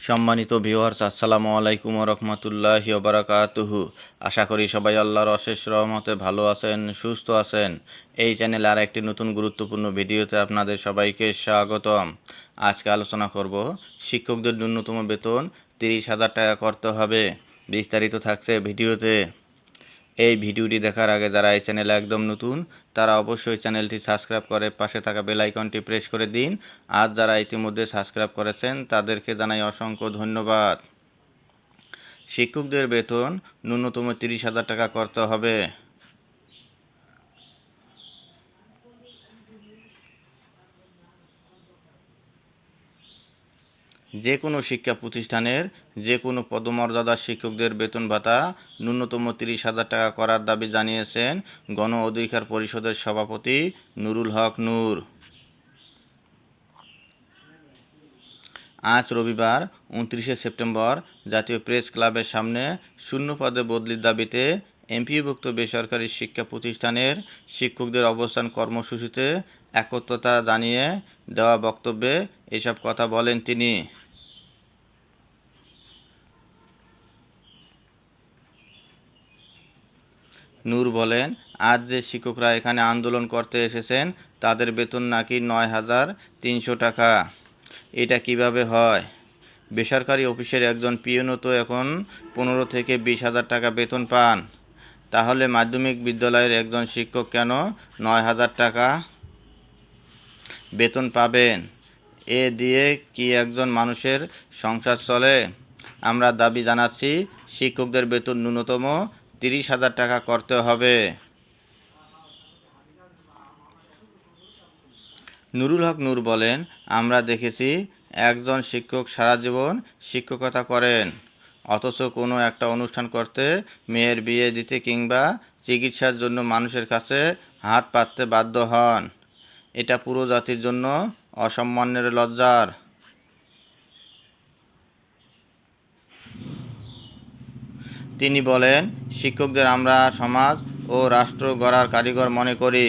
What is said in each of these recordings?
সম্মানিত ভিউয়ার্স, আসসালামু আলাইকুম ওয়া রাহমাতুল্লাহি ওয়া বারাকাতুহু। আশা করি সবাই আল্লাহর অশেষ রহমতে ভালো আছেন, সুস্থ আছেন। এই চ্যানেলে আর একটি নতুন গুরুত্বপূর্ণ ভিডিওতে আপনাদের সবাইকে স্বাগতম। আজকে আলোচনা করব শিক্ষকদের ন্যূনতম বেতন 30,000 টাকা করতে হবে। বিস্তারিত থাকছে ভিডিওতে। এই ভিডিওটি দেখার আগে যারা এই চ্যানেলে একদম নতুন তারা অবশ্যই চ্যানেলটি সাবস্ক্রাইব করে পাশে থাকা বেল আইকনটি প্রেস করে দিন। আর যারা ইতিমধ্যে সাবস্ক্রাইব করেছেন তাদেরকে জানাই অসংখ্য ধন্যবাদ। শিক্ষকদের বেতন ন্যূনতম 30,000 টাকা করতে হবে। যে কোনো শিক্ষা প্রতিষ্ঠানের যে কোনো পদমর্যাদার শিক্ষকদের বেতন ভাতা ন্যূনতম 30,000 টাকা করার দাবি জানিয়েছেন গণ অধিকার পরিষদের সভাপতি নুরুল হক নূর। আজ রবিবার 29শে সেপ্টেম্বর জাতীয় প্রেস ক্লাবের সামনে শূন্য পদে বদলির দাবিতে এমপিওভুক্ত বেসরকারি শিক্ষা প্রতিষ্ঠানের শিক্ষকদের অবস্থান কর্মসূচিতে একত্রতা জানিয়ে দেওয়া বক্তব্যে এসব কথা বলেন তিনি। নূর বলেন, আজ যে শিক্ষকরা এখানে আন্দোলন করতে এসেছেন তাদের বেতন নাকি 9,300 টাকা। এটা কিভাবে হয়? বেসরকারি অফিসের একজন পিয়নও তো এখন 15 থেকে 20,000 টাকা বেতন পান। তাহলে মাধ্যমিক বিদ্যালয়ের একজন শিক্ষক কেন 9,000 টাকা বেতন পাবেন? এ দিয়ে কি একজন মানুষের সংসার চলে? আমরা দাবি জানাচ্ছি শিক্ষকদের বেতন ন্যূনতম 30,000 টাকা করতে হবে। নুরুল হক নূর বলেন, আমরা দেখেছি একজন শিক্ষক সারা জীবন শিক্ষকতা করেন, অথচ কোনো একটা অনুষ্ঠান করতে, মেয়ের বিয়ে দিতে কিংবা চিকিৎসার জন্য মানুষের কাছে হাত পাততে বাধ্য হন। এটা পুরো জাতির জন্য অসম্মানের, লজ্জার। তিনি বলেন, শিক্ষকদের আমরা সমাজ ও রাষ্ট্র গড়ার কারিগর মনে করি।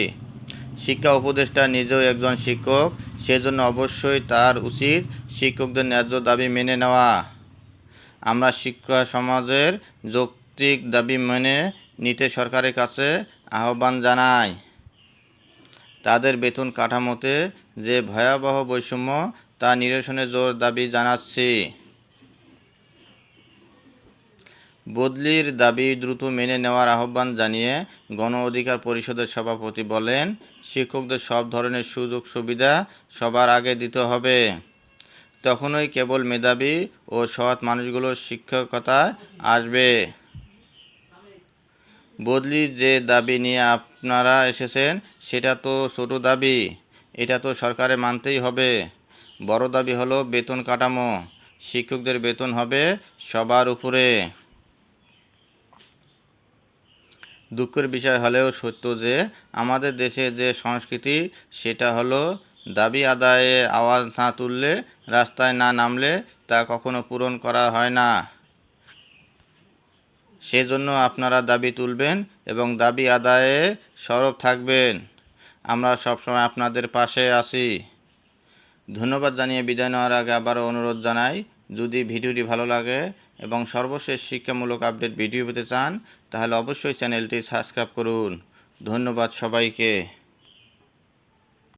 শিক্ষা উপদেষ্টা নিজেও একজন শিক্ষক, সেজন্য অবশ্যই তার উচিত শিক্ষকদের ন্যায্য দাবি মেনে নেওয়া। আমরা শিক্ষা সমাজের যৌক্তিক দাবি মেনে নিতে সরকারের কাছে আহ্বান জানাই। তাদের বেতন কাঠামোতে যে ভয়াবহ বৈষম্য তা নিরসনে জোর দাবি জানাচ্ছি। বদলির দাবি দ্রুত মেনে নেওয়ার আহ্বান জানিয়ে গণ অধিকার পরিষদের সভাপতি বলেন, শিক্ষকদের সব ধরনের সুযোগ সুবিধা সবার আগে দিতে হবে। তখনই কেবল মেধাবী ও সৎ মানুষগুলো শিক্ষকতায় আসবে। বদলির যে দাবি নিয়ে আপনারা এসেছেন সেটা তো ছোট দাবি, এটা তো সরকারে মানতেই হবে। বড় দাবি হলো বেতন কাঠামো। শিক্ষকদের বেতন হবে সবার উপরে। দুঃখের বিষয় হলেও সত্য যে আমাদের দেশে যে সংস্কৃতি সেটা হলো দাবি আদায়ে আওয়াজ না তুললে, রাস্তায় না নামলে তা কখনো পূরণ করা হয় না। সেজন্য আপনারা দাবি তুলবেন এবং দাবি আদায়ে সরব থাকবেন। আমরা সবসময় আপনাদের পাশে আছি। ধন্যবাদ জানিয়ে বিদায় নেওয়ার আগে আবারও অনুরোধ জানাই, যদি ভিডিওটি ভালো লাগে এবং সর্বশেষ শিক্ষামূলক আপডেট ভিডিও পেতে চান তাহলে অবশ্যই চ্যানেলটি সাবস্ক্রাইব করুন। ধন্যবাদ সবাইকে।